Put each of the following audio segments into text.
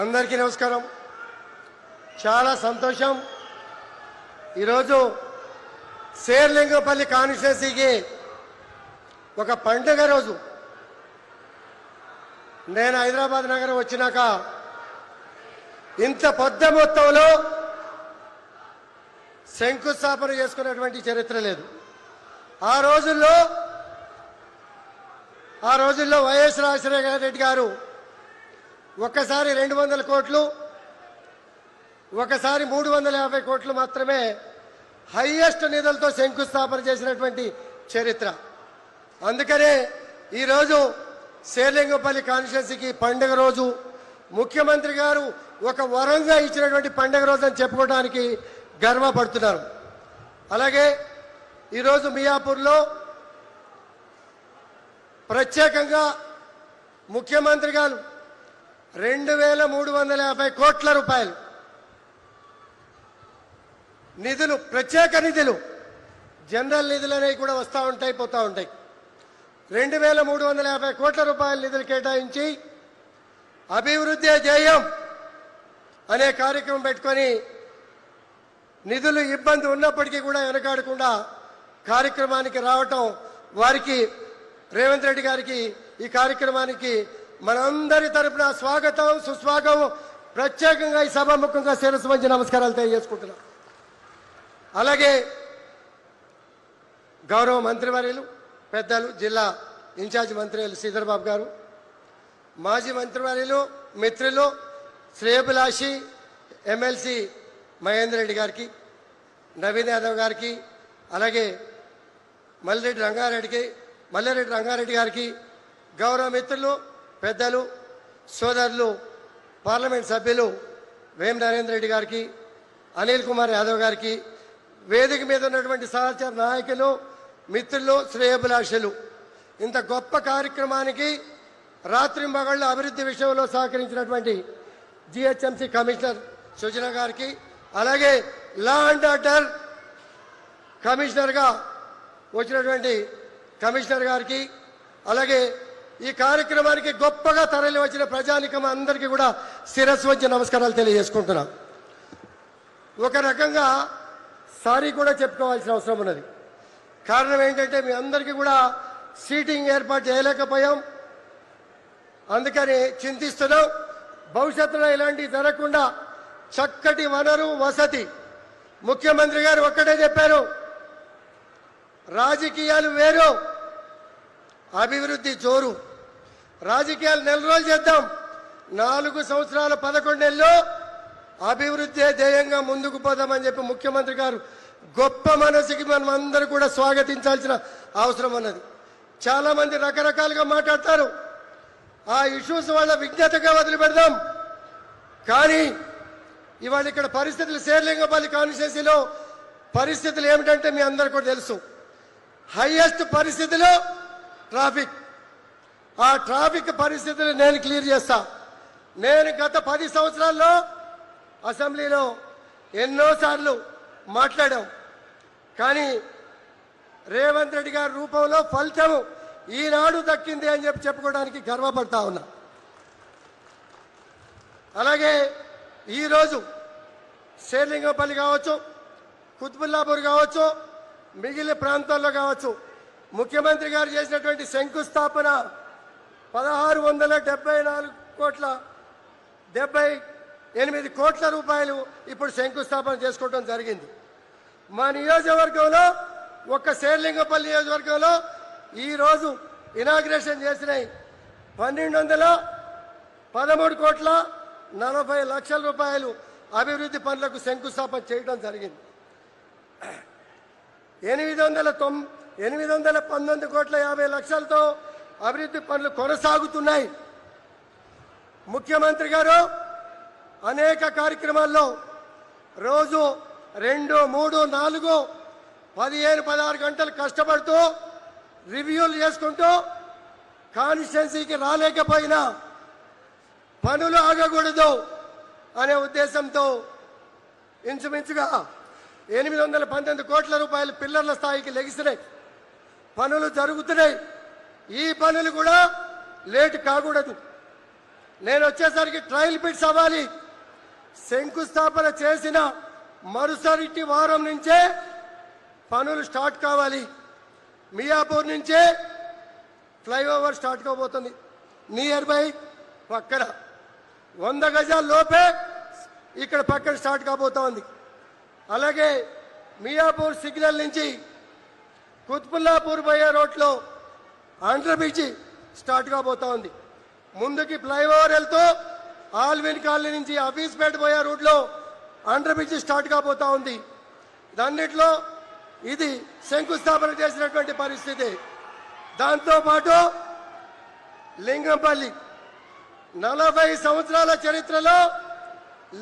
అందరికీ నమస్కారం. చాలా సంతోషం. ఈరోజు శేర్లింగపల్లి కాన్స్టిట్యున్సీకి ఒక పండుగ రోజు. నేను హైదరాబాద్ నగరం వచ్చినాక ఇంత పెద్ద మొత్తంలో శంకుస్థాపన చేసుకున్నటువంటి చరిత్ర లేదు. ఆ రోజుల్లో వైఎస్ రాజశేఖర రెడ్డి గారు ఒకసారి 200 కోట్లు, ఒకసారి 350 కోట్లు మాత్రమే హైయెస్ట్ నిధులతో శంకుస్థాపన చేసినటువంటి చరిత్ర. అందుకనే ఈరోజు శేర్లింగపల్లి కాన్స్టిట్యున్సీకి పండుగ రోజు, ముఖ్యమంత్రి గారు ఒక వరంగా ఇచ్చినటువంటి పండుగ రోజు అని చెప్పుకోవడానికి గర్వపడుతున్నారు. అలాగే ఈరోజు మియాపూర్లో ప్రత్యేకంగా ముఖ్యమంత్రి గారు 2350 కోట్ల రూపాయలు నిధులు, ప్రత్యేక నిధులు, జనరల్ నిధులు అనేవి కూడా వస్తూ ఉంటాయి, పోతూ ఉంటాయి. 2350 కోట్ల రూపాయల నిధులు కేటాయించి అభివృద్ధి ధ్యేయం అనే కార్యక్రమం పెట్టుకొని నిధులు ఇబ్బంది ఉన్నప్పటికీ కూడా వెనకాడకుండా కార్యక్రమానికి రావటం, వారికి రేవంత్ రెడ్డి గారికి ఈ కార్యక్రమానికి మనందరి తరపున స్వాగతం, సుస్వాగతం. ప్రత్యేకంగా ఈ సభాముఖంగా శిరస్సు వంచి నమస్కారాలు తెలియజేసుకుంటున్నాం. అలాగే గౌరవ మంత్రివర్యులు, పెద్దలు, జిల్లా ఇన్ఛార్జ్ మంత్రులు శ్రీధర్ బాబు గారు, మాజీ మంత్రివర్యులు, మిత్రులు, శ్రేయభిలాషి ఎమ్మెల్సీ మహేందర్ రెడ్డి గారికి, నవీన్ యాదవ్ గారికి, అలాగే మల్లిరెడ్డి రంగారెడ్డి గారికి, గౌరవ మిత్రులు, పెద్దలు, సోదరులు, పార్లమెంట్ సభ్యులు వేం నరేంద్ర రెడ్డి గారికి, అనిల్ కుమార్ యాదవ్ గారికి, వేదిక మీద ఉన్నటువంటి సహచర నాయకులు, మిత్రులు, శ్రేయభిలాషులు, ఇంత గొప్ప కార్యక్రమానికి రాత్రింబగళ్ళు అభివృద్ధి విషయంలో సహకరించినటువంటి జిహెచ్ఎంసీ కమిషనర్ సుజన గారికి, అలాగే లా అండ్ ఆర్డర్ కమిషనర్గా వచ్చినటువంటి కమిషనర్ గారికి, అలాగే ఈ కార్యక్రమానికి గొప్పగా తరలి వచ్చిన ప్రజానికం అందరికీ కూడా శిరస్సు వంచి నమస్కారాలు తెలియజేసుకుంటున్నాం. ఒక రకంగా సారీ కూడా చెప్పుకోవాల్సిన అవసరం ఉన్నది. కారణం ఏంటంటే మీ అందరికీ కూడా సీటింగ్ ఏర్పాటు చేయలేకపోయాం, అందుకని చింతిస్తున్నాం. భవిష్యత్తులో ఇలాంటివి జరగకుండా చక్కటి వనరు, వసతి, ముఖ్యమంత్రి గారు ఒక్కటే చెప్పారు, రాజకీయాలు వేరు, అభివృద్ధి జోరు. రాజకీయాలు 4 రోజులు చేద్దాం, 4 సంవత్సరాల 11 నెలలు అభివృద్ధి ధ్యేయంగా ముందుకు పోదామని చెప్పి ముఖ్యమంత్రి గారు గొప్ప మనసుకి మనం అందరూ కూడా స్వాగతించాల్సిన అవసరం ఉన్నది. చాలా మంది రకరకాలుగా మాట్లాడతారు, ఆ ఇష్యూస్ వాళ్ళ విజ్ఞతగా వదిలిపెడదాం. కానీ ఇవాళ ఇక్కడ పరిస్థితులు, శేర్లింగపల్లి కాన్స్టిట్యున్సీలో పరిస్థితులు ఏమిటంటే మీ అందరికీ కూడా తెలుసు. హైయెస్ట్ పరిస్థితిలో ట్రాఫిక్. ఆ ట్రాఫిక్ పరిస్థితులు నేను క్లియర్ చేస్తా. నేను గత 10 సంవత్సరాల్లో అసెంబ్లీలో ఎన్నోసార్లు మాట్లాడాం, కానీ రేవంత్ రెడ్డి గారి రూపంలో ఫలితం ఈనాడు దక్కింది అని చెప్పి చెప్పుకోవడానికి గర్వపడతా ఉన్నా. అలాగే ఈరోజు శేర్లింగపల్లి కావచ్చు, కుత్బుల్లాపూర్ కావచ్చు, మిగిలిన ప్రాంతాల్లో కావచ్చు, ముఖ్యమంత్రి గారు చేసినటువంటి శంకుస్థాపన 1674.78 కోట్ల రూపాయలు ఇప్పుడు శంకుస్థాపన చేసుకోవడం జరిగింది. మా నియోజకవర్గంలో, ఒక్క శేర్లింగపల్లి నియోజకవర్గంలో ఈరోజు ఇనాగ్రేషన్ చేసినాయి 1213.40 రూపాయలు అభివృద్ధి పనులకు శంకుస్థాపన చేయడం జరిగింది. 819.50 అభివృద్ధి పనులు కొనసాగుతున్నాయి. ముఖ్యమంత్రి గారు అనేక కార్యక్రమాల్లో రోజు 2, 3, 4, 15, 16 గంటలు కష్టపడుతూ రివ్యూలు చేసుకుంటూ కాన్స్టిట్యున్సీకి రాలేకపోయినా పనులు ఆగకూడదు అనే ఉద్దేశంతో ఇంచుమించుగా 819 కోట్ల రూపాయలు పిల్లర్ల స్థాయికి లెగిసినాయి, పనులు జరుగుతున్నాయి. ఈ పనులు కూడా లేట్ కాకూడదు. నేను వచ్చేసరికి ట్రయల్ పిట్స్ అవ్వాలి. శంకుస్థాపన చేసిన మరుసటి వారం నుంచే పనులు స్టార్ట్ కావాలి. మియాపూర్ నుంచే ఫ్లైఓవర్ స్టార్ట్ కాబోతుంది. నియర్ బై పక్కన 100 గజాల లోపే ఇక్కడ పక్కన స్టార్ట్ కాబోతోంది. అలాగే మియాపూర్ సిగ్నల్ నుంచి కుత్బుల్లాపూర్ పోయే రోడ్లో అండర్ బ్రిడ్జి స్టార్ట్ కాబోతోంది. ముందుకి ఫ్లైఓవర్ వెళ్తూ ఆల్విన్ కాలనీ నుంచి ఆఫీస్పేట పోయే రూట్లో అండర్ బ్రిడ్జి స్టార్ట్ కాబోతా ఉంది. దాన్నిట్లో ఇది శంకుస్థాపన చేసినటువంటి పరిస్థితి. దాంతోపాటు లింగంపల్లి 40 సంవత్సరాల చరిత్రలో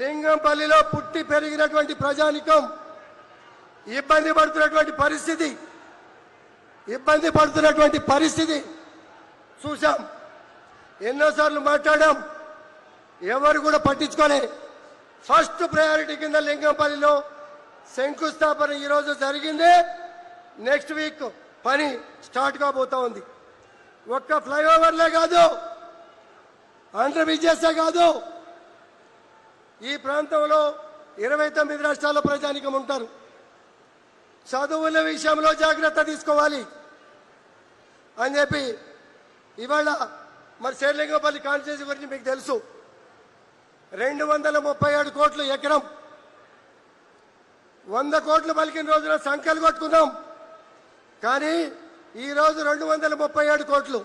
లింగంపల్లిలో పుట్టి పెరిగినటువంటి ప్రజానికం ఇబ్బంది పడుతున్నటువంటి పరిస్థితి చూసాం. ఎన్నోసార్లు మాట్లాడాం, ఎవరు కూడా పట్టించుకోలే. ఫస్ట్ ప్రయారిటీ కింద లింగంపల్లిలో శంకుస్థాపన ఈరోజు జరిగింది. నెక్స్ట్ వీక్ పని స్టార్ట్ కాబోతా ఉంది. ఒక్క ఫ్లైఓవర్లే కాదు, అండర్ బ్రిడ్జెసే కాదు, ఈ ప్రాంతంలో 29 రాష్ట్రాల ప్రజానికం ఉంటారు. చదువుల విషయంలో జాగ్రత్త తీసుకోవాలి అని చెప్పి ఇవాళ మరి శేర్లింగంపల్లి కాన్స్టిట్యూన్సీ గురించి మీకు తెలుసు. 237 కోట్లు ఎకరం, 100 కోట్లు పలికిన రోజున సంఖ్యలు కొట్టుకున్నాం. కానీ ఈరోజు 237 కోట్లు.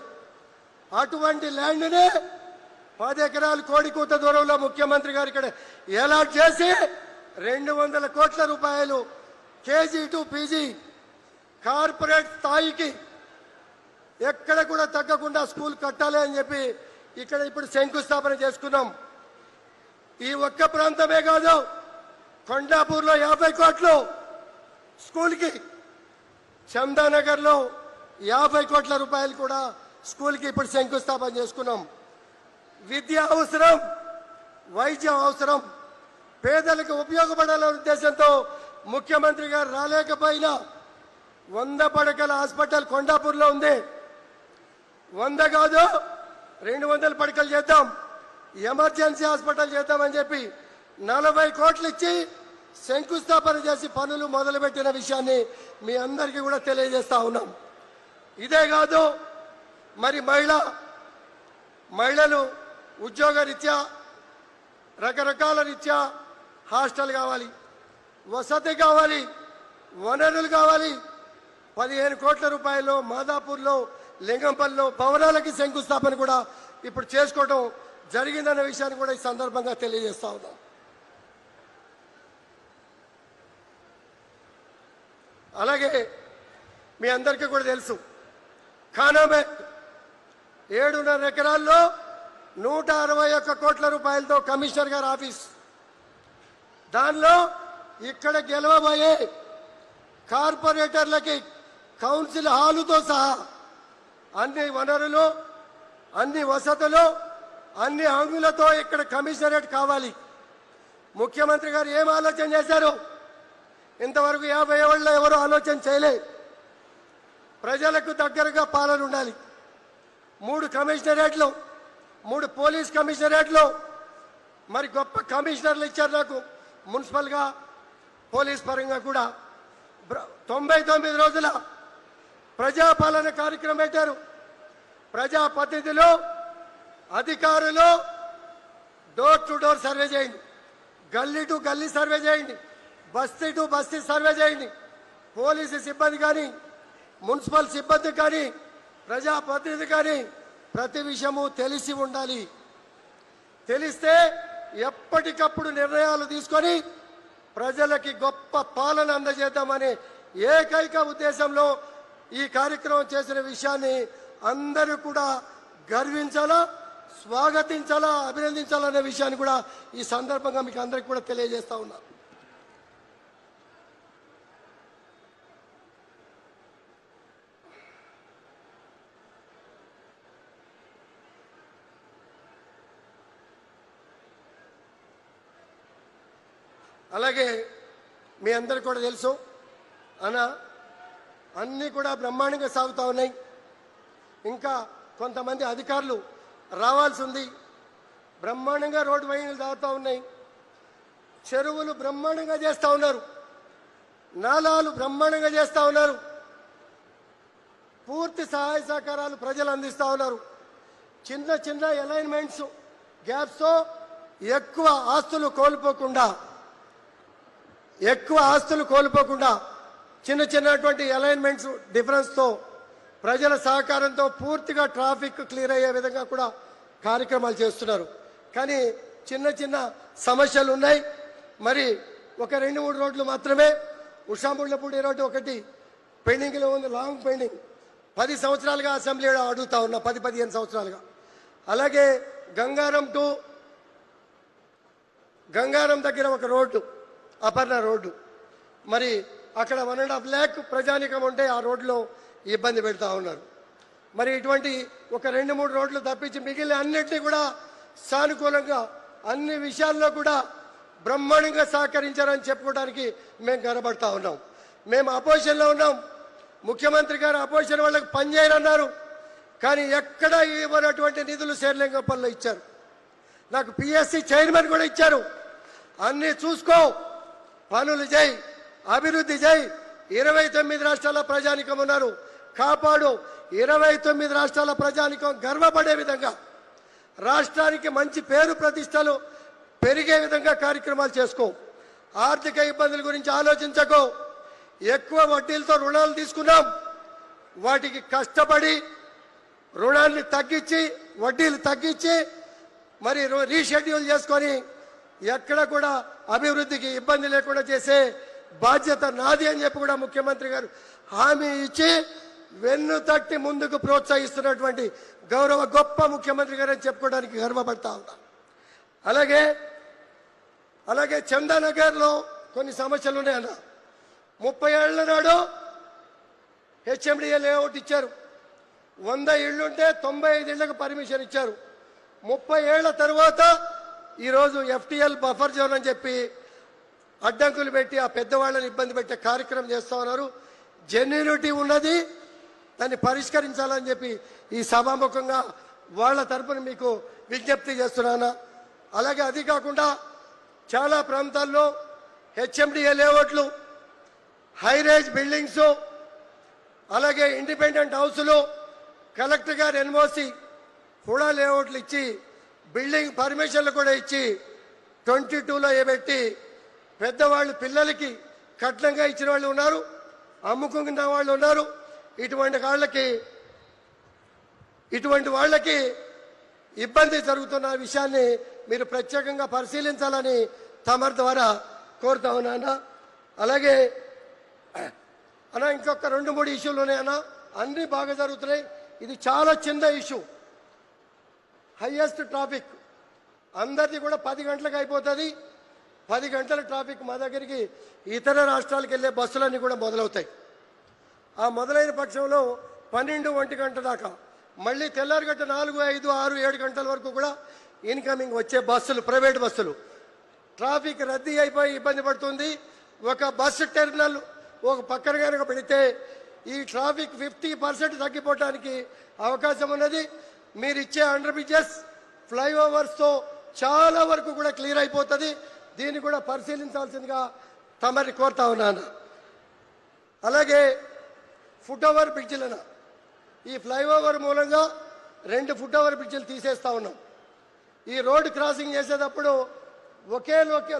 అటువంటి ల్యాండ్నే 10 ఎకరాలు కోడికూత దూరంలో ముఖ్యమంత్రి గారు ఇక్కడ అలాట్ చేసి 200 కోట్ల రూపాయలు కేజీ టు పీజీ కార్పొరేట్ స్థాయికి ఎక్కడ కూడా తగ్గకుండా స్కూల్ కట్టాలి అని చెప్పి ఇక్కడ ఇప్పుడు శంకుస్థాపన చేసుకున్నాం. ఈ ఒక్క ప్రాంతమే కాదు, కొండాపూర్లో 50 కోట్లు స్కూల్కి, చందానగర్లో 50 కోట్ల రూపాయలు కూడా స్కూల్కి ఇప్పుడు శంకుస్థాపన చేసుకున్నాం. విద్య అవసరం, వైద్యం అవసరం, పేదలకు ఉపయోగపడాలనే ఉద్దేశంతో ముఖ్యమంత్రి గారు రాలేకపోయినా 100 పడకల హాస్పిటల్ కొండాపూర్లో ఉంది. 100 కాదు 200 పడకలు చేద్దాం, ఎమర్జెన్సీ హాస్పిటల్ చేద్దామని చెప్పి 40 కోట్లు ఇచ్చి శంకుస్థాపన చేసి పనులు మొదలుపెట్టిన విషయాన్ని మీ అందరికీ కూడా తెలియజేస్తా ఉన్నాం. ఇదే కాదు, మరి మహిళలు ఉద్యోగ రీత్యా రకరకాల రీత్యా హాస్టల్ కావాలి, వసతి కావాలి, వనరులు కావాలి. 15 కోట్ల రూపాయలు మాదాపూర్లో, లింగంపల్లిలో భవనాలకి శంకుస్థాపన కూడా ఇప్పుడు చేసుకోవడం జరిగిందన్న విషయాన్ని కూడా ఈ సందర్భంగా తెలియజేస్తా ఉన్నాం. అలాగే మీ అందరికీ కూడా తెలుసు, ఖానాబేట్ 7.5 ఎకరాల్లో 161 కోట్ల రూపాయలతో కమిషనర్ గారి ఆఫీస్, దానిలో ఇక్కడ గెలవబోయే కార్పొరేటర్లకి కౌన్సిల్ హాలుతో సహా అన్ని వనరులు, అన్ని వసతులు, అన్ని హంగులతో ఇక్కడ కమిషనరేట్ కావాలి. ముఖ్యమంత్రి గారు ఏం ఆలోచన చేశారు? ఇంతవరకు 50 ఏళ్లలో ఎవరు ఆలోచన చేయలే. ప్రజలకు దగ్గరగా పాలన ఉండాలి. 3 కమిషనరేట్లు, 3 పోలీస్ కమిషనరేట్లు, మరి గొప్ప కమిషనర్లు ఇచ్చారు నాకు, మున్సిపల్గా పోలీస్ పరంగా కూడా. 99 రోజుల ప్రజాపాలన కార్యక్రమం పెట్టారు. ప్రజాప్రతినిధులు, అధికారులు డోర్ టు డోర్ సర్వే చేయండి, గల్లీ టు గల్లీ సర్వే చేయండి, బస్తీ టు బస్తీ సర్వే చేయండి. పోలీసు సిబ్బంది కానీ, మున్సిపల్ సిబ్బంది కానీ, ప్రజాప్రతినిధి కానీ ప్రతి విషయము తెలిసి ఉండాలి. తెలిస్తే ఎప్పటికప్పుడు నిర్ణయాలు తీసుకొని ప్రజలకి గొప్ప పాలన అందజేద్దామనే ఏకైక ఉద్దేశంలో ఈ కార్యక్రమం చేసిన విషయాన్ని అందరూ కూడా గర్వించాలా, స్వాగతించాలా, అభినందించాలనే విషయాన్ని కూడా ఈ సందర్భంగా మీకు అందరికీ కూడా తెలియజేస్తా ఉన్నా. అలాగే మీ అందరికీ కూడా తెలుసు అన్న, అన్నీ కూడా బ్రహ్మాండంగా సాగుతూ ఉన్నాయి. ఇంకా కొంతమంది అధికారులు రావాల్సి ఉంది. బ్రహ్మాండంగా రోడ్డు వైన్లు తాగుతూ ఉన్నాయి, చెరువులు బ్రహ్మాండంగా చేస్తూ ఉన్నారు, నాలాలు బ్రహ్మాండంగా చేస్తూ ఉన్నారు, పూర్తి సహాయ సహకారాలు ప్రజలు అందిస్తూ ఉన్నారు. చిన్న చిన్న అలైన్మెంట్స్ గ్యాప్స్తో ఎక్కువ ఆస్తులు కోల్పోకుండా చిన్న చిన్నటువంటి అలైన్మెంట్స్ డిఫరెన్స్తో ప్రజల సహకారంతో పూర్తిగా ట్రాఫిక్ క్లియర్ అయ్యే విధంగా కూడా కార్యక్రమాలు చేస్తున్నారు. కానీ చిన్న చిన్న సమస్యలు ఉన్నాయి. మరి ఒక 2-3 రోడ్లు మాత్రమే, ఉషాముళ్ళపూడి రోడ్డు ఒకటి పెండింగ్లో ఉంది, లాంగ్ పెండింగ్. 10 సంవత్సరాలుగా అసెంబ్లీలో అడుగుతా ఉన్నా, 10-15 సంవత్సరాలుగా. అలాగే గంగారం దగ్గర ఒక రోడ్డు, అపర్ణ రోడ్డు, మరి అక్కడ 1.5 lakh ప్రజానికం ఉంటే ఆ రోడ్లో ఇబ్బంది పెడతా ఉన్నారు. మరి ఇటువంటి ఒక 2-3 రోడ్లు తప్పించి మిగిలిన అన్నింటినీ కూడా సానుకూలంగా అన్ని విషయాల్లో కూడా బ్రహ్మాండంగా సహకరించారని చెప్పుకోవడానికి మేము గర్వపడతా ఉన్నాం. మేము అపోజిషన్లో ఉన్నాం, ముఖ్యమంత్రి గారు అపోజిషన్ వాళ్ళకి పనిచేయరన్నారు, కానీ ఎక్కడ ఇవ్వనటువంటి నిధులు శేర్లింగంపల్లిలో ఇచ్చారు. నాకు పిఎస్సి చైర్మన్ కూడా ఇచ్చారు. అన్నీ చూసుకో, పనులు చేయి, అభివృద్ధి చేయి. 29 రాష్ట్రాల ప్రజానికం ఉన్నారు, కాపాడు. 29 రాష్ట్రాల ప్రజానికం గర్వపడే విధంగా, రాష్ట్రానికి మంచి పేరు ప్రతిష్టలు పెరిగే విధంగా కార్యక్రమాలు చేసుకో. ఆర్థిక ఇబ్బందుల గురించి ఆలోచించకో. ఎక్కువ వడ్డీలతో రుణాలు తీసుకున్నాం, వాటికి కష్టపడి రుణాన్ని తగ్గించి, వడ్డీలు తగ్గించి, మరి రీషెడ్యూల్ చేసుకొని ఎక్కడ కూడా అభివృద్ధికి ఇబ్బంది లేకుండా చేసే బాధ్యత నాది అని చెప్పి కూడా ముఖ్యమంత్రి గారు హామీ ఇచ్చి వెన్ను తట్టి ముందుకు ప్రోత్సహిస్తున్నటువంటి గొప్ప ముఖ్యమంత్రి గారు అని చెప్పుకోవడానికి గర్వపడతా ఉన్నా. అలాగే చందానగర్లో కొన్ని సమస్యలు ఉన్నాయన్న. 30 ఏళ్ల నాడు హెచ్ఎండిఏ లేఅవుట్ ఇచ్చారు. 100 ఇళ్లుంటే 95 ఇళ్లకు పర్మిషన్ ఇచ్చారు. 30 ఏళ్ల తర్వాత ఈరోజు ఎఫ్టీఎల్ బఫర్ జోన్ అని చెప్పి అడ్డంకులు పెట్టి ఆ పెద్దవాళ్ళని ఇబ్బంది పెట్టే కార్యక్రమం చేస్తూ ఉన్నారు. జెన్యూనిటీ ఉన్నది, దాన్ని పరిష్కరించాలని చెప్పి ఈ సభాముఖంగా వాళ్ళ తరపున మీకు విజ్ఞప్తి చేస్తున్నాను. అలాగే అది కాకుండా చాలా ప్రాంతాల్లో హెచ్ఎండిఏ లేఅవుట్లు, హైరేజ్ బిల్డింగ్స్, అలాగే ఇండిపెండెంట్ హౌసులు, కలెక్టర్ గారు ఎన్ఓసి కూడా లేఅవుట్లు ఇచ్చి బిల్డింగ్ పర్మిషన్లు కూడా ఇచ్చి 22లో పెట్టి పెద్దవాళ్ళు పిల్లలకి కట్నంగా ఇచ్చిన వాళ్ళు ఉన్నారు, అమ్ముకున్న వాళ్ళు ఉన్నారు. ఇటువంటి వాళ్ళకి ఇబ్బంది జరుగుతున్న విషయాన్ని మీరు ప్రత్యేకంగా పరిశీలించాలని తమరి ద్వారా కోరుతా ఉన్నాను. అలాగే ఇంకొక 2-3 ఇష్యూలు ఉన్నాయన్నా, అన్నీ బాగా జరుగుతున్నాయి. ఇది చాలా చిన్న ఇష్యూ. హైయెస్ట్ ట్రాఫిక్ అందరిది కూడా 10 గంటలకు అయిపోతుంది. 10 గంటల ట్రాఫిక్ మా దగ్గరికి ఇతర రాష్ట్రాలకు వెళ్ళే బస్సులన్నీ కూడా మొదలవుతాయి. ఆ మొదలైన పక్షంలో 12-1 గంట దాకా, మళ్ళీ తెల్లారిగట్ట 4, 5, 6, 7 గంటల వరకు కూడా ఇన్కమింగ్ వచ్చే బస్సులు, ప్రైవేట్ బస్సులు ట్రాఫిక్ రద్దీ అయిపోయి ఇబ్బంది పడుతుంది. ఒక బస్సు టెర్మినల్ ఒక పక్కన కనుక పెడితే ఈ ట్రాఫిక్ 50% తగ్గిపోవడానికి అవకాశం ఉన్నది. మీరు ఇచ్చే అండర్ బ్రిడ్జెస్, ఫ్లైఓవర్స్తో చాలా వరకు కూడా క్లియర్ అయిపోతుంది. దీన్ని కూడా పరిశీలించాల్సిందిగా తమని కోరుతా ఉన్నాను. అలాగే ఫుట్ ఓవర్ బ్రిడ్జిలను, ఈ ఫ్లైఓవర్ మూలంగా 2 ఫుట్ ఓవర్ బ్రిడ్జిలు తీసేస్తా ఉన్నాం. ఈ రోడ్డు క్రాసింగ్ చేసేటప్పుడు ఒకే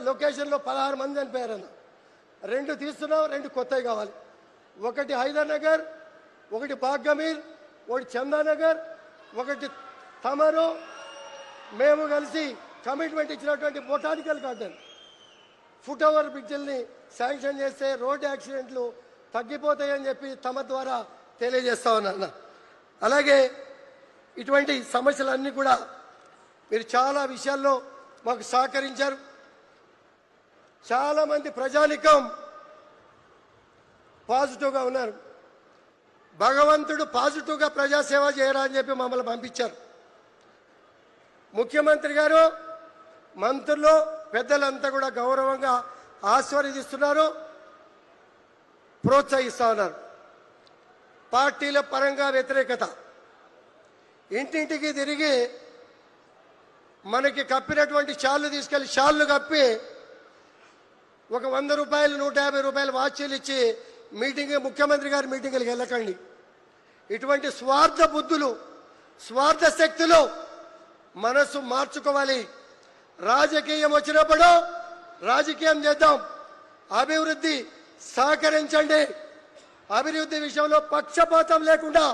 లొకేషన్లో 16 మంది చనిపోయారన్న. 2 తీస్తున్నాం, 2 కొత్తవి కావాలి. ఒకటి హైదర్ నగర్, ఒకటి బాగ్గమీర్, ఒకటి చందానగర్, ఒకటి తమరు. మేము కలిసి కమిట్మెంట్ ఇచ్చినటువంటి బొటానికల్ గార్డెన్ ఫుట్ ఓవర్ బ్రిడ్జిల్ని శాంక్షన్ చేస్తే రోడ్డు యాక్సిడెంట్లు తగ్గిపోతాయని చెప్పి తమ ద్వారా తెలియజేస్తా ఉన్నాను. అలాగే ఇటువంటి సమస్యలన్నీ కూడా మీరు చాలా విషయాల్లో మాకు సహకరించారు. చాలామంది ప్రజానికం పాజిటివ్గా ఉన్నారు. భగవంతుడు పాజిటివ్గా ప్రజాసేవ చేయరా అని చెప్పి మమ్మల్ని పంపించారు. ముఖ్యమంత్రి గారు, మంత్రులు, పెద్దలంతా కూడా గౌరవంగా ఆస్వాదిస్తున్నారు, ప్రోత్సహిస్తూ ఉన్నారు. పార్టీల పరంగా వ్యతిరేకత, ఇంటింటికి తిరిగి మనకి కప్పినటువంటి షాళ్ళు తీసుకెళ్లి షాళ్ళు కప్పి ఒక 100 రూపాయలు 150 రూపాయలు వాచీలు ఇచ్చి ముఖ్యమంత్రి గారి మీటింగులకు వెళ్ళకండి. ఇటువంటి స్వార్థ బుద్ధులు, స్వార్థ శక్తులు మనసు మార్చుకోవాలి. రాజకీయం వచ్చినప్పుడు రాజకీయం చేద్దాం, అభివృద్ధి సహకరించండి. అభివృద్ధి విషయంలో పక్షపాతం లేకుండా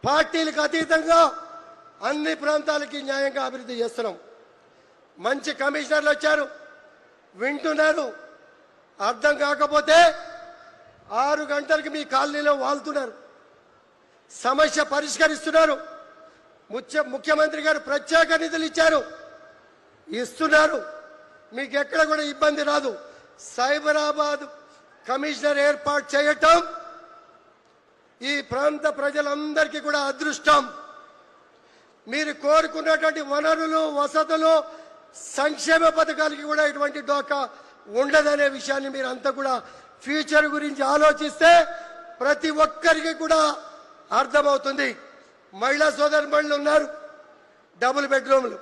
పార్టీలకు అతీతంగా అన్ని ప్రాంతాలకి న్యాయంగా అభివృద్ధి చేస్తున్నాం. మంచి కమిషనర్లు వచ్చారు, వింటున్నారు. అర్థం కాకపోతే 6 గంటలకు మీ కాలనీలో వాళ్తున్నారు, సమస్య పరిష్కరిస్తున్నారు. ముఖ్యమంత్రి గారు ప్రత్యేక నిధులు ఇస్తున్నారు. మీకు ఎక్కడ కూడా ఇబ్బంది రాదు. సైబరాబాద్ కమిషనర్ ఏర్పాటు చేయటం ఈ ప్రాంత ప్రజలందరికీ కూడా అదృష్టం. మీరు కోరుకున్నటువంటి వనరులు, వసతులు, సంక్షేమ పథకాలకి కూడా ఇటువంటి డోకా ఉండదనే విషయాన్ని మీరు అంతా కూడా ఫ్యూచర్ గురించి ఆలోచిస్తే ప్రతి ఒక్కరికి కూడా అర్థమవుతుంది. మహిళా సోదరుమణులు ఉన్నారు, డబుల్ బెడ్రూమ్లు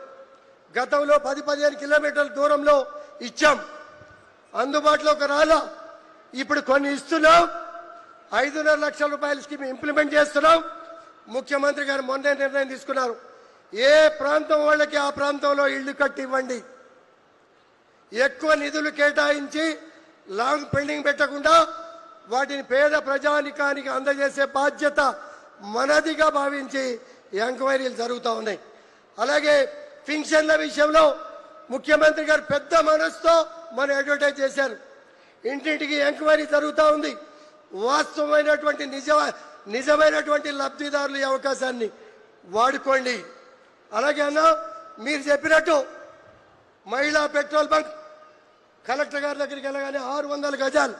గతంలో 10-15 కిలోమీటర్ల దూరంలో ఇచ్చాం, అందుబాటులోకి రాలా. ఇప్పుడు కొన్ని ఇస్తున్నాం. 5.5 లక్షల రూపాయల స్కీమ్ ఇంప్లిమెంట్ చేస్తున్నాం. ముఖ్యమంత్రి గారు మొన్నే నిర్ణయం తీసుకున్నారు, ఏ ప్రాంతం వాళ్ళకి ఆ ప్రాంతంలో ఇళ్లు కట్టి ఇవ్వండి. ఎక్కువ నిధులు కేటాయించి లాంగ్ పెండింగ్ పెట్టకుండా వాటిని పేద ప్రజానికానికి అందజేసే బాధ్యత మనదిగా భావించి ఎంక్వైరీలు జరుగుతూ ఉన్నాయి. అలాగే పింఛన్ల విషయంలో ముఖ్యమంత్రి గారు పెద్ద మనసుతో మనం అడ్వర్టైజ్ చేశారు. ఇంటింటికి ఎంక్వైరీ జరుగుతూ ఉంది. వాస్తవమైనటువంటి నిజమైనటువంటి లబ్ధిదారులు ఈ అవకాశాన్ని వాడుకోండి. అలాగే అన్న, మీరు చెప్పినట్టు మహిళా పెట్రోల్ బంక్ కలెక్టర్ గారి దగ్గరికి వెళ్ళగానే 600 గజాలు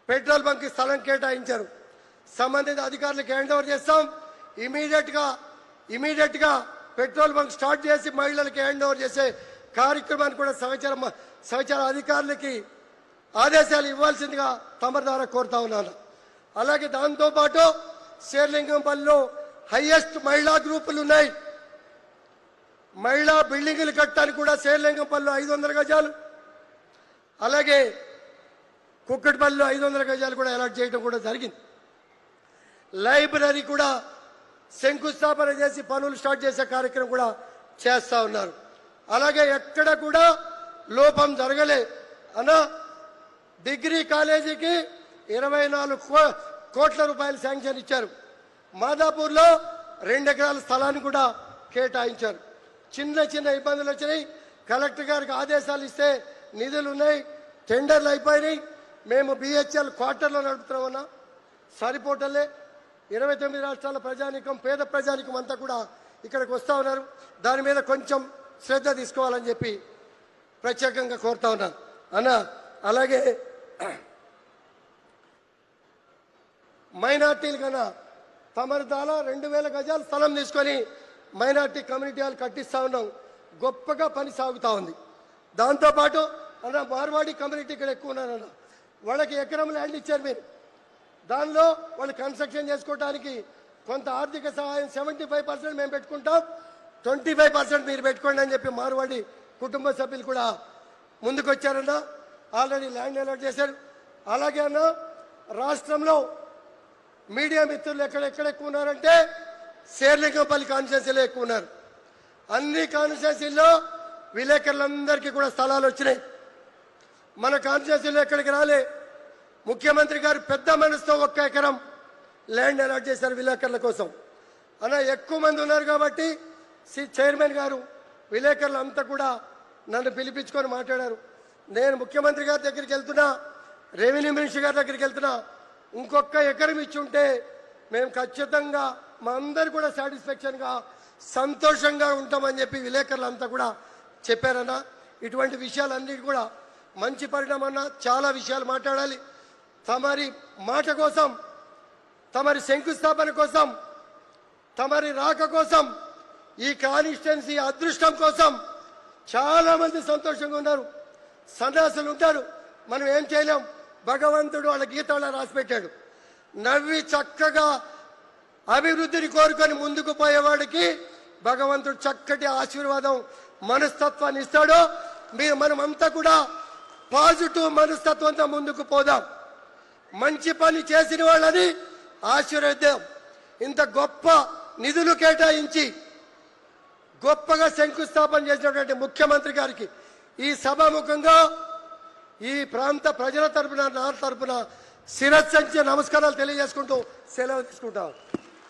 పెట్రోల్ బంక్ స్థలం కేటాయించారు. సంబంధిత అధికారులకు హ్యాండ్ ఓవర్ చేస్తాం. ఇమీడియట్ గా పెట్రోల్ బంక్ స్టార్ట్ చేసి మహిళలకు హ్యాండ్ ఓవర్ చేసే కార్యక్రమాన్ని కూడా సహచార అధికారులకి ఆదేశాలు ఇవ్వాల్సిందిగా తమ ద్వారా కోరుతా ఉన్నాను. అలాగే దాంతోపాటు శేర్లింగంపల్లిలో హైయెస్ట్ మహిళా గ్రూపులు ఉన్నాయి. మహిళా బిల్డింగులు కట్టడానికి కూడా శేర్లింగంపల్లిలో 500 గజాలు, అలాగే కుక్కటిపల్లిలో 500 గజాలు కూడా అలాట్ చేయడం కూడా జరిగింది. లైబ్రరీ కూడా శంకుస్థాపన చేసి పనులు స్టార్ట్ చేసే కార్యక్రమం కూడా చేస్తా ఉన్నారు. అలాగే ఎక్కడ కూడా లోపం జరగలే అన్న. డిగ్రీ కాలేజీకి 24 కోట్ల రూపాయలు శాంక్షన్ ఇచ్చారు. మాదాపూర్లో 2 ఎకరాల స్థలాన్ని కూడా కేటాయించారు. చిన్న ఇబ్బందులు వచ్చినాయి. కలెక్టర్ గారికి ఆదేశాలు ఇస్తే నిధులు ఉన్నాయి, టెండర్లు అయిపోయినాయి. మేము బిహెచ్ఎల్ క్వార్టర్లో నడుపుతున్నామన్నా, సరిపోటలే. 29 రాష్ట్రాల ప్రజానికం, పేద ప్రజానికం అంతా కూడా ఇక్కడికి వస్తూ ఉన్నారు. దాని మీద కొంచెం శ్రద్ధ తీసుకోవాలని చెప్పి ప్రత్యేకంగా కోరుతా ఉన్నాను అన్న. అలాగే మైనార్టీలు కన్నా తమరిదాల 2000 గజాల స్థలం తీసుకొని మైనార్టీ కమ్యూనిటీ హాల్ కట్టిస్తా ఉన్నాం. గొప్పగా పని సాగుతూ ఉంది. దాంతోపాటు అన్న మార్వాడి కమ్యూనిటీ ఇక్కడ ఎక్కువ ఉన్నారన్న, వాళ్ళకి ఎకరం ల్యాండ్ ఇచ్చారు మీరు. దానిలో వాళ్ళు కన్స్ట్రక్షన్ చేసుకోవడానికి కొంత ఆర్థిక సహాయం 75% మేము పెట్టుకుంటాం, 25% మీరు పెట్టుకోండి అని చెప్పి మార్వాడి కుటుంబ సభ్యులు కూడా ముందుకు వచ్చారన్న. ఆల్రెడీ ల్యాండ్ అలాట్ చేశారు. అలాగే అన్న, రాష్ట్రంలో మీడియా మిత్రులు ఎక్కడ ఎక్కువ ఉన్నారంటే శేర్లింగంపల్లి కాన్స్టిట్యున్సీలో ఎక్కువ ఉన్నారు. అన్ని కాన్స్టిట్యున్సీల్లో విలేకరులందరికీ కూడా స్థలాలు వచ్చినాయి. మన కాన్స్టిట్యున్సీలో ఎక్కడికి రాలే. ముఖ్యమంత్రి గారు పెద్ద మనసుతో 1 ఎకరం ల్యాండ్ అలాట్ చేశారు విలేకరుల కోసం అన్న. ఎక్కువ మంది ఉన్నారు కాబట్టి చైర్మన్ గారు విలేకరులు అంతా కూడా నన్ను పిలిపించుకొని మాట్లాడారు. నేను ముఖ్యమంత్రి గారి దగ్గరికి వెళ్తున్నా, రెవెన్యూ మినిస్టర్ గారి దగ్గరికి వెళ్తున్నా, ఇంకొక ఎకరం ఇచ్చి ఉంటే మేము ఖచ్చితంగా మా అందరు కూడా సాటిస్ఫాక్షన్గా సంతోషంగా ఉంటామని చెప్పి విలేకరులు అంతా కూడా చెప్పారన్న. ఇటువంటి విషయాలన్నీ కూడా మంచి పరిణామం అన్న. చాలా విషయాలు మాట్లాడాలి. తమరి మాట కోసం, తమరి శంకుస్థాపన కోసం, తమరి రాక కోసం, ఈ కాన్స్టిట్యున్సీ అదృష్టం కోసం చాలా మంది సంతోషంగా ఉన్నారు. సన్యాసులు ఉంటారు, మనం ఏం చేయలేం. భగవంతుడు వాళ్ళ గీతాల్లో రాసిపెట్టాడు. నవ్వి చక్కగా అభివృద్ధిని కోరుకొని ముందుకు పోయేవాడికి భగవంతుడు చక్కటి ఆశీర్వాదం మనస్తత్వాన్ని ఇస్తాడో మనమంతా కూడా పాజిటివ్ మనస్తత్వంతో ముందుకు పోదాం. మంచి పని చేసిన వాళ్ళని ఆశీర్వదిద్దాం. ఇంత గొప్ప నిధులు కేటాయించి గొప్పగా శంకుస్థాపన చేసినటువంటి ముఖ్యమంత్రి గారికి ఈ సభాముఖంగా ఈ ప్రాంత ప్రజల తరపున నా తరపున శిరస్సు నమస్కారాలు తెలియజేసుకుంటూ సెలవు తీసుకుంటాం.